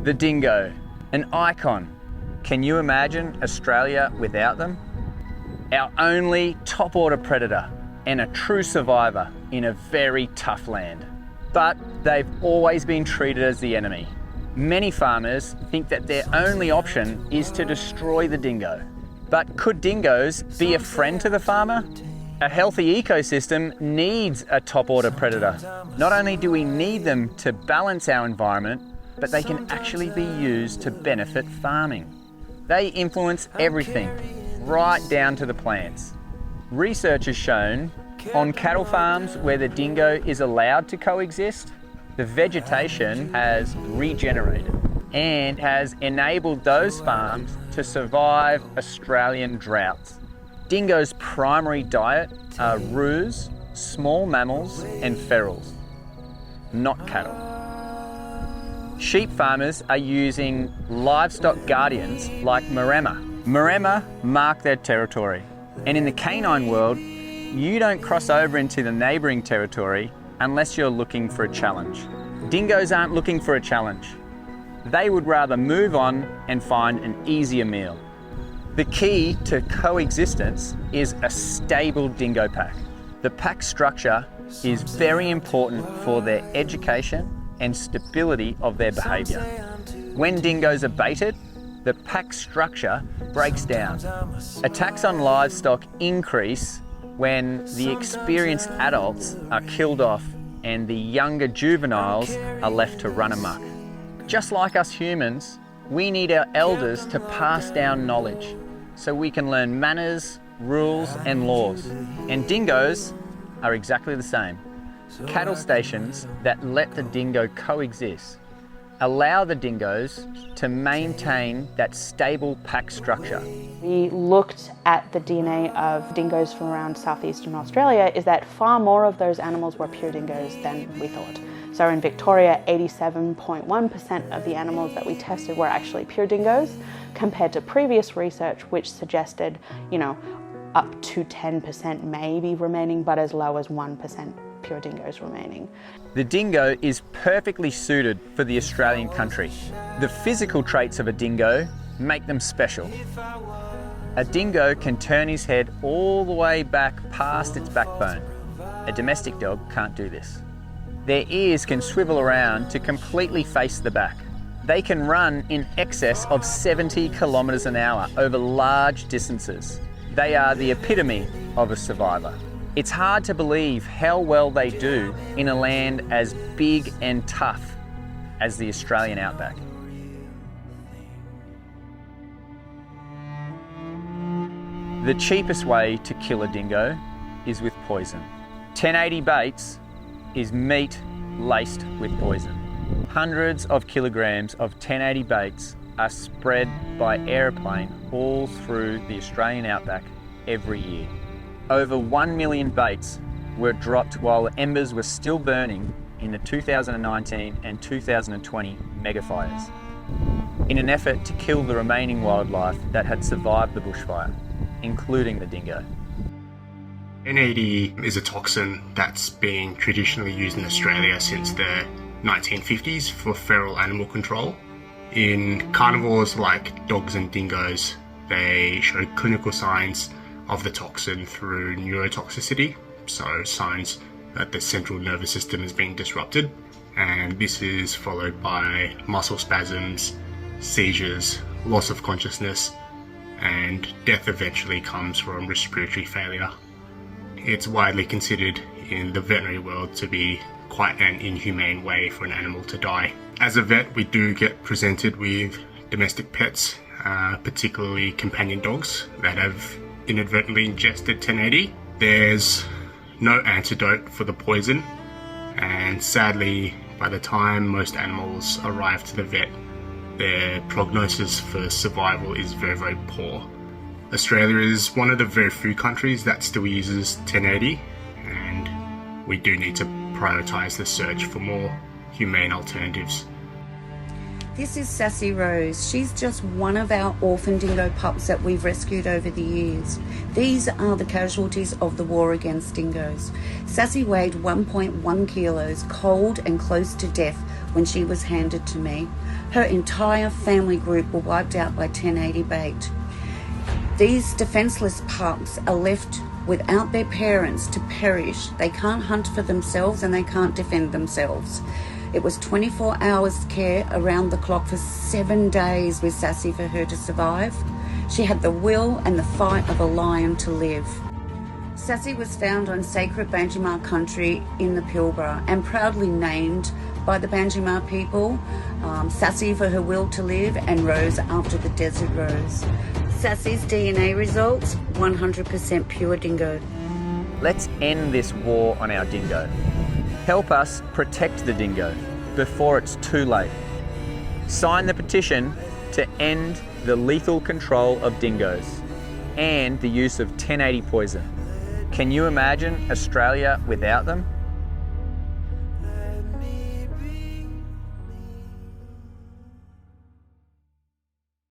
The dingo, an icon. Can you imagine Australia without them? Our only top order predator and a true survivor in a very tough land. But they've always been treated as the enemy. Many farmers think that their only option is to destroy the dingo. But could dingoes be a friend to the farmer? A healthy ecosystem needs a top order predator. Not only do we need them to balance our environment, but they can actually be used to benefit farming. They influence everything, right down to the plants. Research has shown on cattle farms where the dingo is allowed to coexist, the vegetation has regenerated and has enabled those farms to survive Australian droughts. Dingo's primary diet are roos, small mammals and ferals, not cattle. Sheep farmers are using livestock guardians like maremma. Maremma mark their territory. And in the canine world, you don't cross over into the neighbouring territory unless you're looking for a challenge. Dingoes aren't looking for a challenge. They would rather move on and find an easier meal. The key to coexistence is a stable dingo pack. The pack structure is very important for their education and stability of their behaviour. When dingoes are baited, the pack structure breaks down. Attacks on livestock increase when the experienced adults are killed off and the younger juveniles are left to run amok. Just like us humans, we need our elders to pass down knowledge so we can learn manners, rules and laws. And dingoes are exactly the same. Cattle stations that let the dingo coexist allow the dingoes to maintain that stable pack structure. We looked at the DNA of dingoes from around southeastern Australia, is that far more of those animals were pure dingoes than we thought. So in Victoria, 87.1% of the animals that we tested were actually pure dingoes, compared to previous research which suggested, up to 10% maybe remaining, but as low as 1% pure dingoes remaining. The dingo is perfectly suited for the Australian country. The physical traits of a dingo make them special. A dingo can turn his head all the way back past its backbone. A domestic dog can't do this. Their ears can swivel around to completely face the back. They can run in excess of 70 kilometres an hour over large distances. They are the epitome of a survivor. It's hard to believe how well they do in a land as big and tough as the Australian outback. The cheapest way to kill a dingo is with poison. 1080 baits is meat laced with poison. Hundreds of kilograms of 1080 baits are spread by aeroplane all through the Australian outback every year. Over 1 million baits were dropped while the embers were still burning in the 2019 and 2020 megafires, in an effort to kill the remaining wildlife that had survived the bushfire, including the dingo. N80 is a toxin that's been traditionally used in Australia since the 1950s for feral animal control. In carnivores like dogs and dingoes, they show clinical signs of the toxin through neurotoxicity, so signs that the central nervous system is being disrupted, and this is followed by muscle spasms, seizures, loss of consciousness, and death eventually comes from respiratory failure. It's widely considered in the veterinary world to be quite an inhumane way for an animal to die. As a vet, we do get presented with domestic pets, particularly companion dogs that have inadvertently ingested 1080. There's no antidote for the poison, and sadly, by the time most animals arrive to the vet, their prognosis for survival is very, very poor. Australia is one of the very few countries that still uses 1080, and we do need to prioritise the search for more humane alternatives. This is Sassy Rose. She's just one of our orphan dingo pups that we've rescued over the years. These are the casualties of the war against dingoes. Sassy weighed 1.1 kilos, cold and close to death when she was handed to me. Her entire family group were wiped out by 1088. These defenceless pups are left without their parents to perish. They can't hunt for themselves and they can't defend themselves. It was 24 hours care around the clock for 7 days with Sassy for her to survive. She had the will and the fight of a lion to live. Sassy was found on sacred Banjima country in the Pilbara and proudly named by the Banjima people, Sassy for her will to live and Rose after the desert rose. Sassy's DNA results, 100% pure dingo. Let's end this war on our dingo. Help us protect the dingo before it's too late. Sign the petition to end the lethal control of dingoes and the use of 1080 poison. Can you imagine Australia without them?